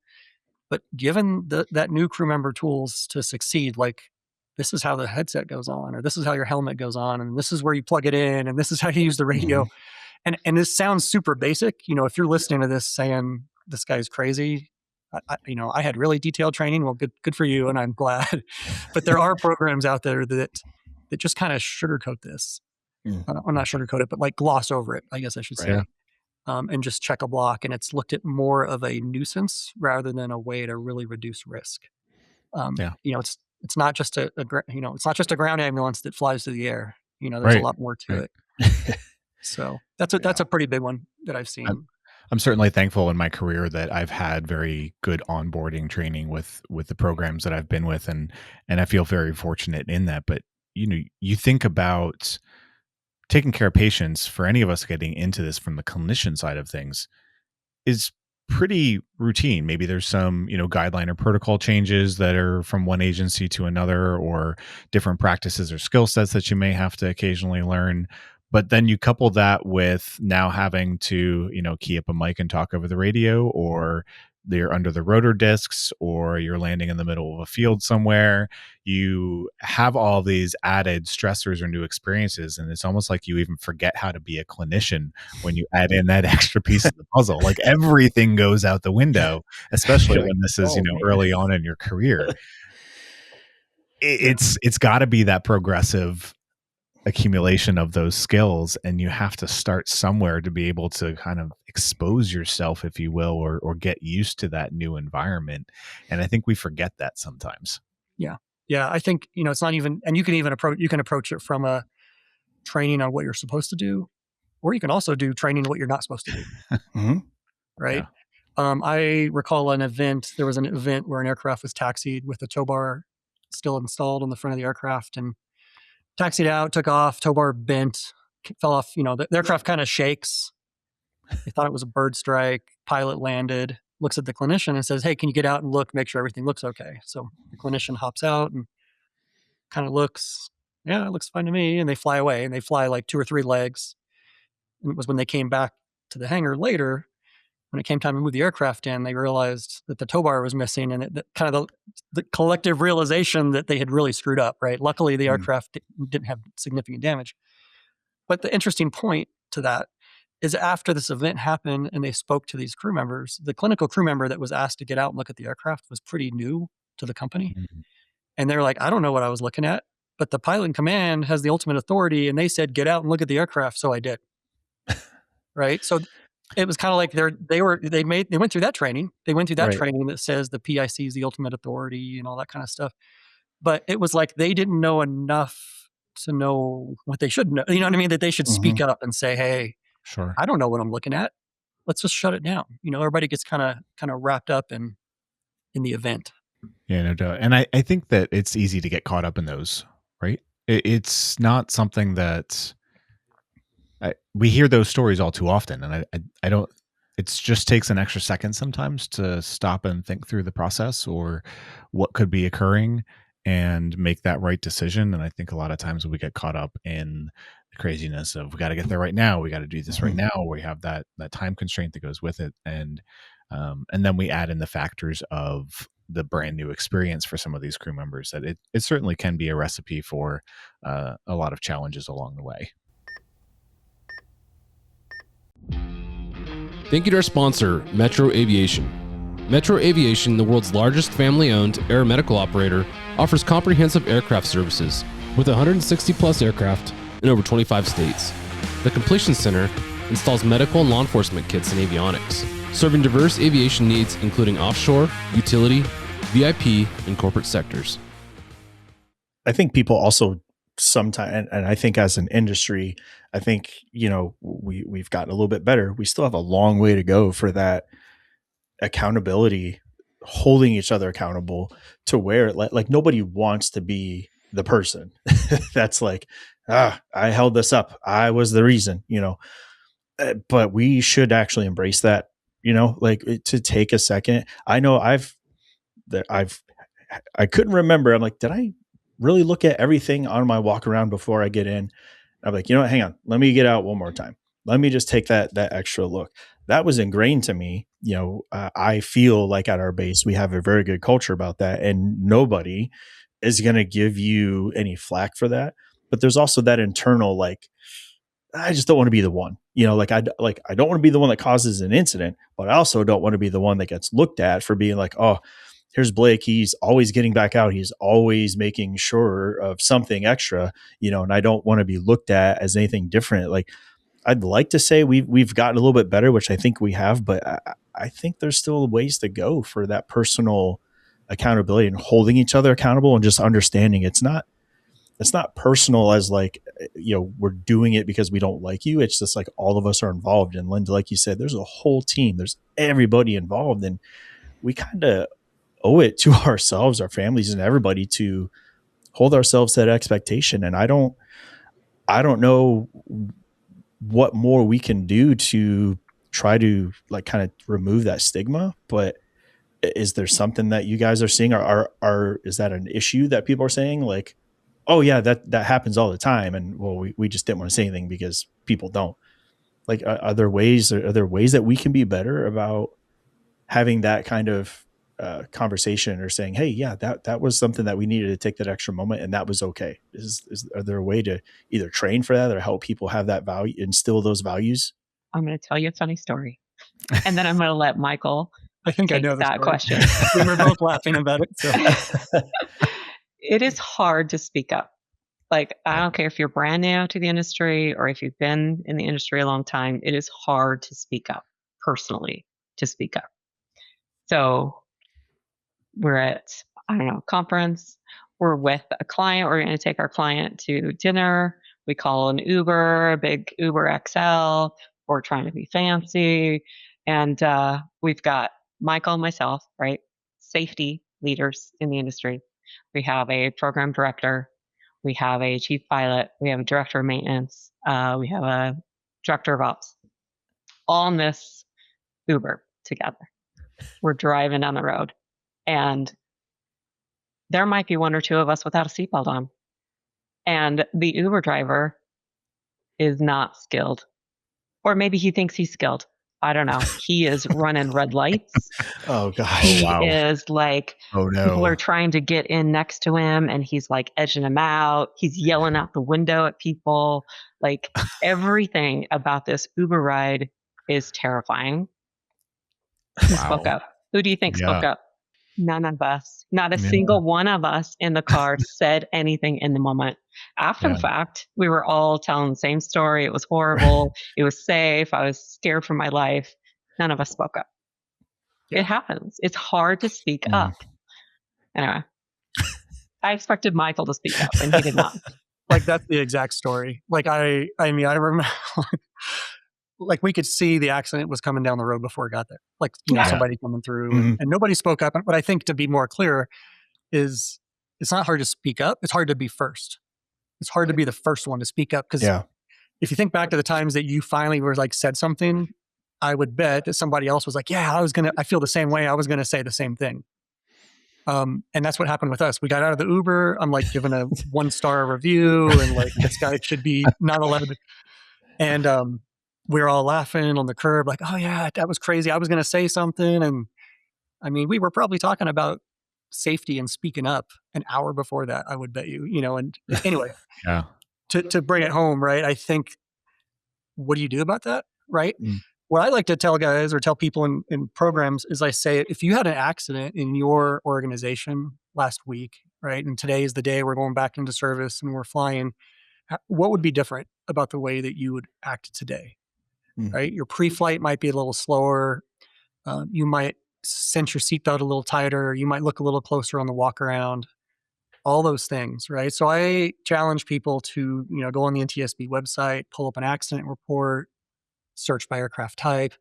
but given that new crew member tools to succeed, like this is how the headset goes on, or this is how your helmet goes on, and this is where you plug it in, and this is how you use the radio. And this sounds super basic. If you're listening to this saying this guy's crazy, I had really detailed training. Well, good for you, and I'm glad. But there are programs out there that just kind of sugarcoat this. Or not sugarcoat it, but like gloss over it, I guess I should say. And just check a block. And it's looked at more of a nuisance rather than a way to really reduce risk. Yeah. It's not just it's not just a ground ambulance that flies through the air. There's a lot more to it. So that's a pretty big one that I've seen. I'm certainly thankful in my career that I've had very good onboarding training with the programs that I've been with, and I feel very fortunate in that. But you think about taking care of patients. For any of us getting into this from the clinician side of things is pretty routine. Maybe there's some guideline or protocol changes that are from one agency to another, or different practices or skill sets that you may have to occasionally learn. But then you couple that with now having to, key up a mic and talk over the radio, or you're under the rotor discs, or you're landing in the middle of a field somewhere. You have all these added stressors or new experiences. And it's almost like you even forget how to be a clinician when you add in that extra piece of the puzzle. Like everything goes out the window, especially when this is, early on in your career. It's got to be that progressive accumulation of those skills, and you have to start somewhere to be able to kind of expose yourself, if you will, or get used to that new environment. And I think we forget that sometimes. Yeah, I think it's not even, and you can approach it from a training on what you're supposed to do, or you can also do training on what you're not supposed to do. Mm-hmm. Right. Yeah. I recall there was an event where an aircraft was taxied with a tow bar still installed on the front of the aircraft, and taxied out, took off, tow bar bent, fell off. The aircraft kind of shakes. They thought it was a bird strike. Pilot landed, looks at the clinician and says, "Hey, can you get out and look, make sure everything looks okay?" So the clinician hops out and kind of looks, "Yeah, it looks fine to me." And they fly away, and they fly like 2 or 3 legs. And it was when they came back to the hangar later, when it came time to move the aircraft in, they realized that the tow bar was missing, and kind of the collective realization that they had really screwed up, right? Luckily, the aircraft didn't have significant damage. But the interesting point to that is, after this event happened and they spoke to these crew members, the clinical crew member that was asked to get out and look at the aircraft was pretty new to the company. Mm-hmm. And they're like, "I don't know what I was looking at, but the pilot in command has the ultimate authority, and they said, get out and look at the aircraft, so I did." Right? So it was kind of like they went through that training. They went through that training that says the PIC is the ultimate authority and all that kind of stuff. But it was like they didn't know enough to know what they should know. You know what I mean? That they should speak up and say, "Hey, sure, I don't know what I'm looking at. Let's just shut it down." Everybody gets kind of wrapped up in the event. Yeah, no doubt. And I think that it's easy to get caught up in those, right? It's not something that we hear those stories all too often. And I don't, it just takes an extra second sometimes to stop and think through the process or what could be occurring and make that right decision. And I think a lot of times we get caught up in the craziness of, we got to get there right now. We got to do this right now. We have that time constraint that goes with it. And then we add in the factors of the brand new experience for some of these crew members, that it certainly can be a recipe for a lot of challenges along the way. Thank you to our sponsor, Metro Aviation. Metro Aviation, the world's largest family-owned aeromedical operator, offers comprehensive aircraft services with 160-plus aircraft in over 25 states. The Completion Center installs medical and law enforcement kits and avionics, serving diverse aviation needs including offshore, utility, VIP, and corporate sectors. I think people also sometimes, and I think as an industry, I think, we've gotten a little bit better. We still have a long way to go for that accountability, holding each other accountable to where like nobody wants to be the person that's like, I held this up, I was the reason, but we should actually embrace that, to take a second. I know I couldn't remember. I'm like, did I really look at everything on my walk around before I get in? I'm like, hang on, let me get out one more time. Let me just take that extra look. That was ingrained to me. I feel like at our base, we have a very good culture about that, and nobody is going to give you any flack for that. But there's also that internal, like, I just don't want to be the one, I don't want to be the one that causes an incident, but I also don't want to be the one that gets looked at for being like, oh, here's Blake. He's always getting back out. He's always making sure of something extra, and I don't want to be looked at as anything different. Like, I'd like to say we've gotten a little bit better, which I think we have, but I think there's still ways to go for that personal accountability and holding each other accountable and just understanding it's not personal as like, we're doing it because we don't like you. It's just like all of us are involved. And Linda, like you said, there's a whole team, there's everybody involved, and we kind of owe it to ourselves, our families, and everybody to hold ourselves to that expectation. And I don't know what more we can do to try to like kind of remove that stigma, but is there something that you guys are seeing? Is that an issue that people are saying like, oh yeah, that happens all the time, and well, we just didn't want to say anything because people don't. Like, are there ways that we can be better about having that kind of conversation, or saying, hey, yeah, that was something that we needed to take that extra moment, and that was okay? Are there a way to either train for that or help people have that value, instill those values? I'm going to tell you a funny story, and then I'm going to let Michael I think I take know that question. We were both laughing about it. So. It is hard to speak up. Like, I don't care if you're brand new to the industry or if you've been in the industry a long time, it is hard to speak up, personally, to speak up. So we're at, I don't know, conference. We're with a client. We're going to take our client to dinner. We call an Uber, a big Uber XL. We're trying to be fancy. And we've got Michael and myself, right? Safety leaders in the industry. We have a program director. We have a chief pilot. We have a director of maintenance. We have a director of ops. All in this Uber together. We're driving down the road. And there might be one or two of us without a seatbelt on. And the Uber driver is not skilled. Or maybe he thinks he's skilled. I don't know. He is running red lights. Oh gosh. He wow. is like, Oh no. people are trying to get in next to him and he's like edging them out. He's yelling out the window at people. Like, everything about this Uber ride is terrifying. Who spoke up? Who do you think spoke up? None of us. Not a single one of us in the car said anything in the moment. After the fact, we were all telling the same story. It was horrible. It was safe. I was scared for my life. None of us spoke up. It happens. It's hard to speak up. Anyway, I expected Michael to speak up, and he did not. Like, that's the exact story. Like, I mean, I remember, like, we could see the accident was coming down the road before it got there. Like, somebody coming through, and nobody spoke up. But I think, to be more clear, is it's not hard to speak up. It's hard to be first. It's hard to be the first one to speak up, because if you think back to the times that you finally were like said something, I would bet that somebody else was like, yeah, I feel the same way. I was going to say the same thing. And that's what happened with us. We got out of the Uber. I'm like giving a 1-star review, and like, this guy should be not allowed to. And we were all laughing on the curb, like, oh yeah, that was crazy. I was going to say something. And I mean, we were probably talking about safety and speaking up an hour before that, I would bet you, and anyway, to bring it home, right? I think, what do you do about that? Right. What I like to tell guys, or tell people in programs, is I say, if you had an accident in your organization last week, right, and today is the day we're going back into service and we're flying, what would be different about the way that you would act today? Right? Your pre-flight might be a little slower. You might cinch your seatbelt a little tighter. You might look a little closer on the walk around. All those things, right? So I challenge people to, go on the NTSB website, pull up an accident report, search by aircraft type,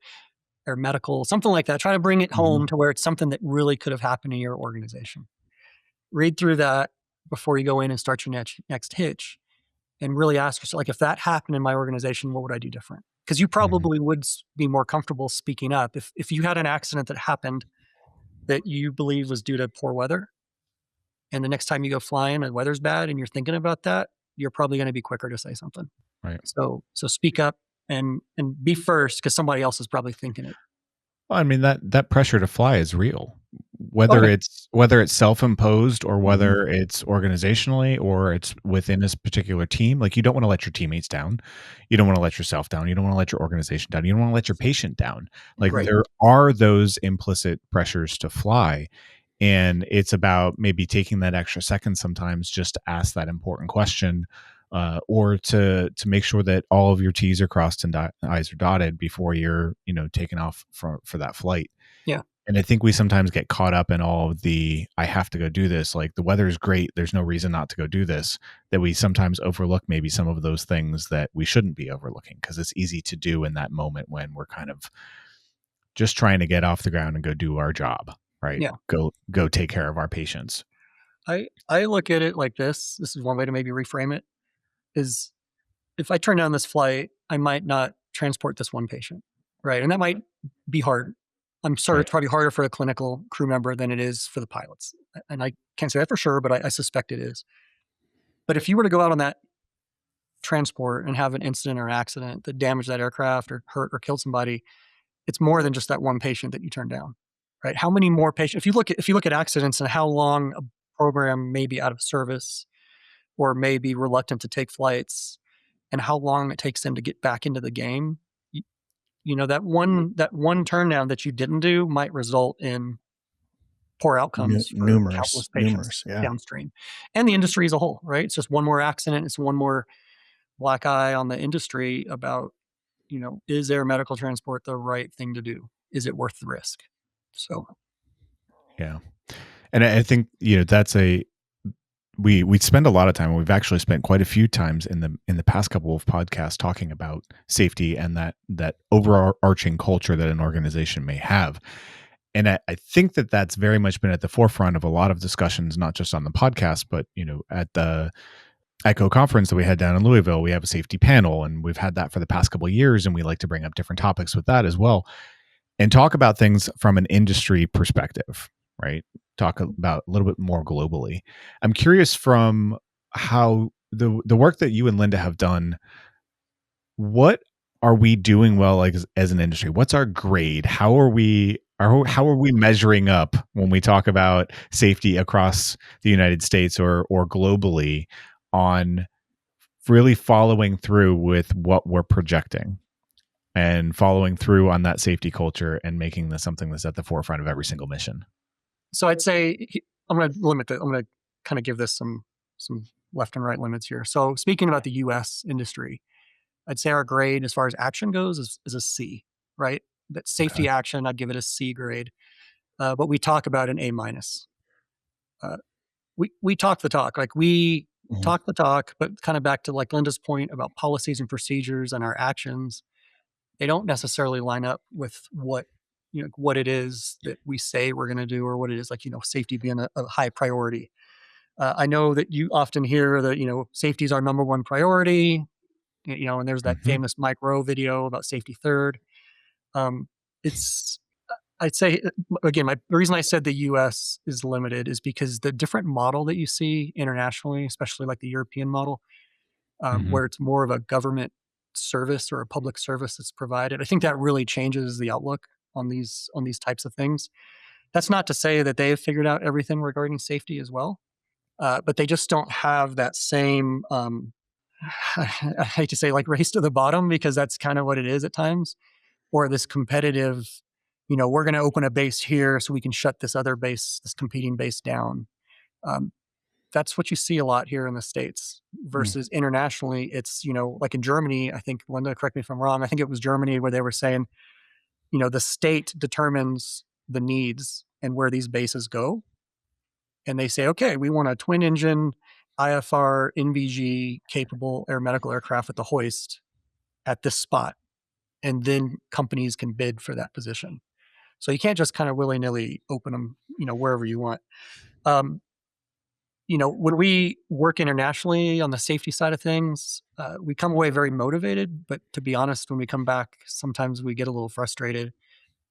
air medical, something like that. Try to bring it home to where it's something that really could have happened in your organization. Read through that before you go in and start your next hitch, and really ask yourself, like, if that happened in my organization, what would I do different? Because you probably would be more comfortable speaking up. If you had an accident that happened that you believe was due to poor weather, and the next time you go flying, the weather's bad, and you're thinking about that, you're probably going to be quicker to say something. Right. So speak up and be first, because somebody else is probably thinking it. Well, I mean, that pressure to fly is real, whether it's self-imposed or whether it's organizationally or it's within this particular team. Like, you don't want to let your teammates down. You don't want to let yourself down. You don't want to let your organization down. You don't want to let your patient down. Like, there are those implicit pressures to fly. And it's about maybe taking that extra second sometimes just to ask that important question, or to make sure that all of your T's are crossed and I's are dotted before you're, taking off for that flight. Yeah. And I think we sometimes get caught up in all of the, I have to go do this. Like the weather's great. There's no reason not to go do this. That we sometimes overlook maybe some of those things that we shouldn't be overlooking because it's easy to do in that moment when we're kind of just trying to get off the ground and go do our job, right? Yeah. Go take care of our patients. I look at it like this. This is one way to maybe reframe it is if I turn down this flight, I might not transport this one patient, right? And that might be hard. I'm sure it's probably harder for a clinical crew member than it is for the pilots. And I can't say that for sure, but I suspect it is. But if you were to go out on that transport and have an incident or an accident that damaged that aircraft or hurt or killed somebody, it's more than just that one patient that you turn down, right? How many more patients? If you look at accidents and how long a program may be out of service or may be reluctant to take flights, and how long it takes them to get back into the game, that one turn down that you didn't do might result in poor outcomes for countless patients downstream, and the industry as a whole, right? It's just one more accident. It's one more black eye on the industry about, is air medical transport the right thing to do? Is it worth the risk? So, yeah. And I think, that's we spend a lot of time, and we've actually spent quite a few times in the past couple of podcasts talking about safety and that overarching culture that an organization may have. And I think that that's very much been at the forefront of a lot of discussions, not just on the podcast, but, at the ECHO conference that we had down in Louisville, we have a safety panel, and we've had that for the past couple of years. And we like to bring up different topics with that as well and talk about things from an industry perspective, right? Talk about a little bit more globally. I'm curious from how the work that you and Linda have done, what are we doing well, like as an industry? What's our grade? How are we measuring up when we talk about safety across the United States or globally on really following through with what we're projecting and following through on that safety culture and making this something that's at the forefront of every single mission? So I'd say I'm going to limit it. I'm going to kind of give this some left and right limits here. So speaking about the U.S. industry, I'd say our grade as far as action goes is a C, right? That safety action, I'd give it a C grade. But we talk about an A minus. We talk the talk, like we talk the talk, but kind of back to like Linda's point about policies and procedures and our actions, they don't necessarily line up with what it is that we say we're going to do, or what it is like, safety being a high priority. I know that you often hear that, safety is our number one priority, and there's that famous Mike Rowe video about safety third. I'd say, again, the reason I said the U.S. is limited is because the different model that you see internationally, especially like the European model, where it's more of a government service or a public service that's provided, I think that really changes the outlook on these types of things. That's not to say that they have figured out everything regarding safety as well, but they just don't have that same, I hate to say like race to the bottom, because that's kind of what it is at times, or this competitive, we're going to open a base here so we can shut this other base, this competing base down. That's what you see a lot here in the States versus internationally. It's, like in Germany, I think, Linda, correct me if I'm wrong, I think it was Germany where they were saying, the state determines the needs and where these bases go. And they say, okay, we want a twin engine IFR NVG capable air medical aircraft with the hoist at this spot. And then companies can bid for that position. So you can't just kind of willy-nilly open them, wherever you want. When we work internationally on the safety side of things, we come away very motivated. But to be honest, when we come back, sometimes we get a little frustrated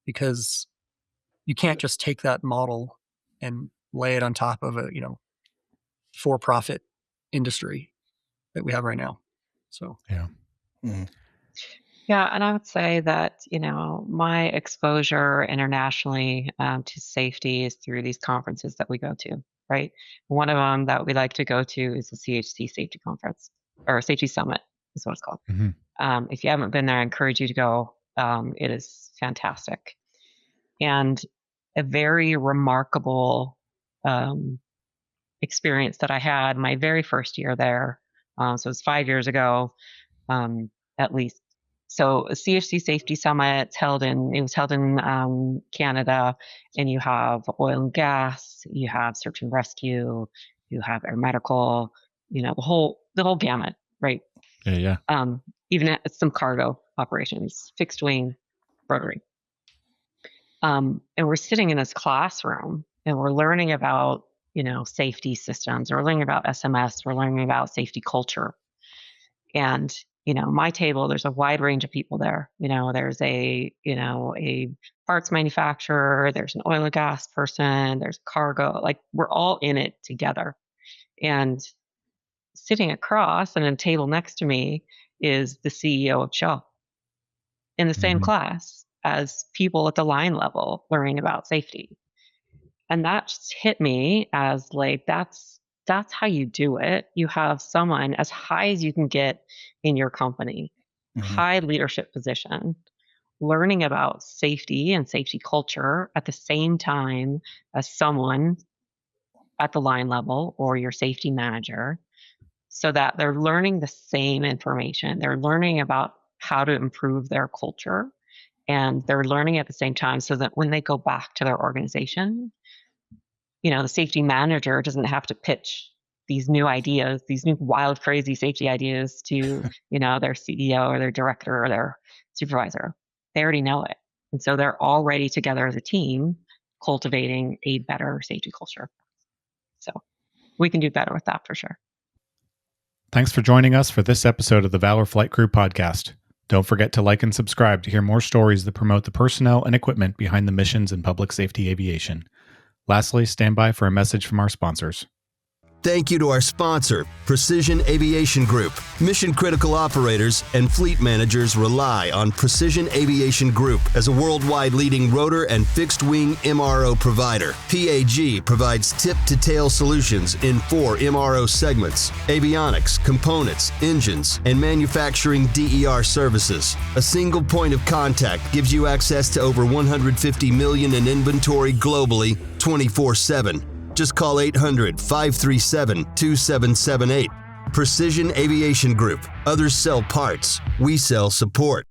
because you can't just take that model and lay it on top of a, for-profit industry that we have right now. So, yeah. Yeah, and I would say that, my exposure internationally to safety is through these conferences that we go to, right? One of them that we like to go to is the CHC Safety Conference, or Safety Summit is what it's called. If you haven't been there, I encourage you to go. It is fantastic. And a very remarkable experience that I had my very first year there. So it was 5 years ago, at least So a CFC Safety Summit was held in Canada, and you have oil and gas, you have search and rescue, you have air medical, the whole gamut, right? Yeah. Even at some cargo operations, fixed wing, rotary. And we're sitting in this classroom and we're learning about, safety systems. We're learning about SMS. We're learning about safety culture. And, my table, there's a wide range of people there. There's a parts manufacturer, there's an oil and gas person, there's cargo, like we're all in it together. And sitting across and a table next to me is the CEO of Shell in the same class as people at the line level learning about safety. And that just hit me as like, that's how you do it. You have someone as high as you can get in your company, high leadership position, learning about safety and safety culture at the same time as someone at the line level or your safety manager, so that they're learning the same information. They're learning about how to improve their culture, and they're learning at the same time so that when they go back to their organization, the safety manager doesn't have to pitch these new ideas, these new wild, crazy safety ideas to, their CEO or their director or their supervisor. They already know it. And so they're already together as a team cultivating a better safety culture. So we can do better with that for sure. Thanks for joining us for this episode of the Valor Flight Crew podcast. Don't forget to like and subscribe to hear more stories that promote the personnel and equipment behind the missions in public safety aviation. Lastly, stand by for a message from our sponsors. Thank you to our sponsor, Precision Aviation Group. Mission-critical operators and fleet managers rely on Precision Aviation Group as a worldwide leading rotor and fixed-wing MRO provider. PAG provides tip-to-tail solutions in 4 MRO segments: avionics, components, engines, and manufacturing DER services. A single point of contact gives you access to over 150 million in inventory globally, 24/7. Just call 800-537-2778. Precision Aviation Group. Others sell parts. We sell support.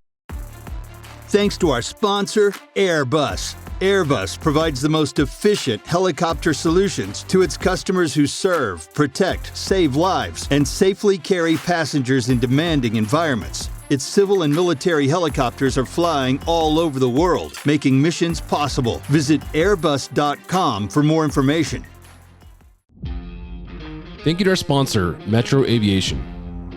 Thanks to our sponsor, Airbus. Airbus provides the most efficient helicopter solutions to its customers who serve, protect, save lives, and safely carry passengers in demanding environments. Its civil and military helicopters are flying all over the world, making missions possible. Visit airbus.com for more information. Thank you to our sponsor, Metro Aviation.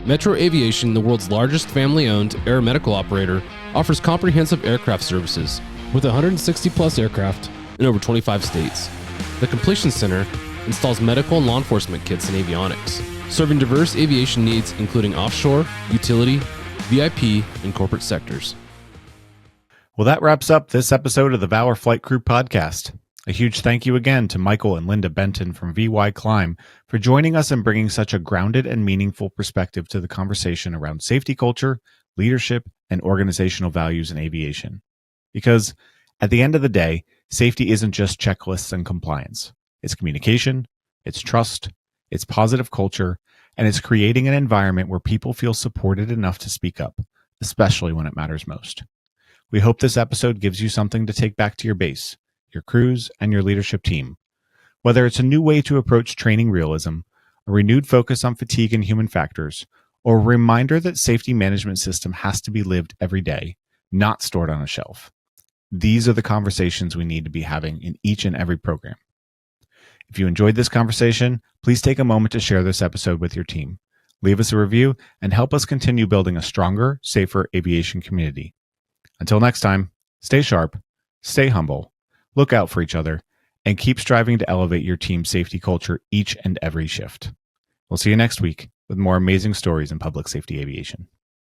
Metro Aviation, the world's largest family-owned aeromedical operator, offers comprehensive aircraft services with 160-plus aircraft in over 25 states. The Completion Center installs medical and law enforcement kits and avionics, serving diverse aviation needs including offshore, utility, VIP, and corporate sectors. Well, that wraps up this episode of the Valor Flight Crew podcast. A huge thank you again to Michael and Linda Benton from VyClimb for joining us and bringing such a grounded and meaningful perspective to the conversation around safety culture, leadership, and organizational values in aviation. Because at the end of the day, safety isn't just checklists and compliance. It's communication, it's trust, it's positive culture, and it's creating an environment where people feel supported enough to speak up, especially when it matters most. We hope this episode gives you something to take back to your base, your crews, and your leadership team. Whether it's a new way to approach training realism, a renewed focus on fatigue and human factors, or a reminder that safety management system has to be lived every day, not stored on a shelf. These are the conversations we need to be having in each and every program. If you enjoyed this conversation, please take a moment to share this episode with your team. Leave us a review and help us continue building a stronger, safer aviation community. Until next time, stay sharp, stay humble, look out for each other, and keep striving to elevate your team's safety culture each and every shift. We'll see you next week with more amazing stories in public safety aviation.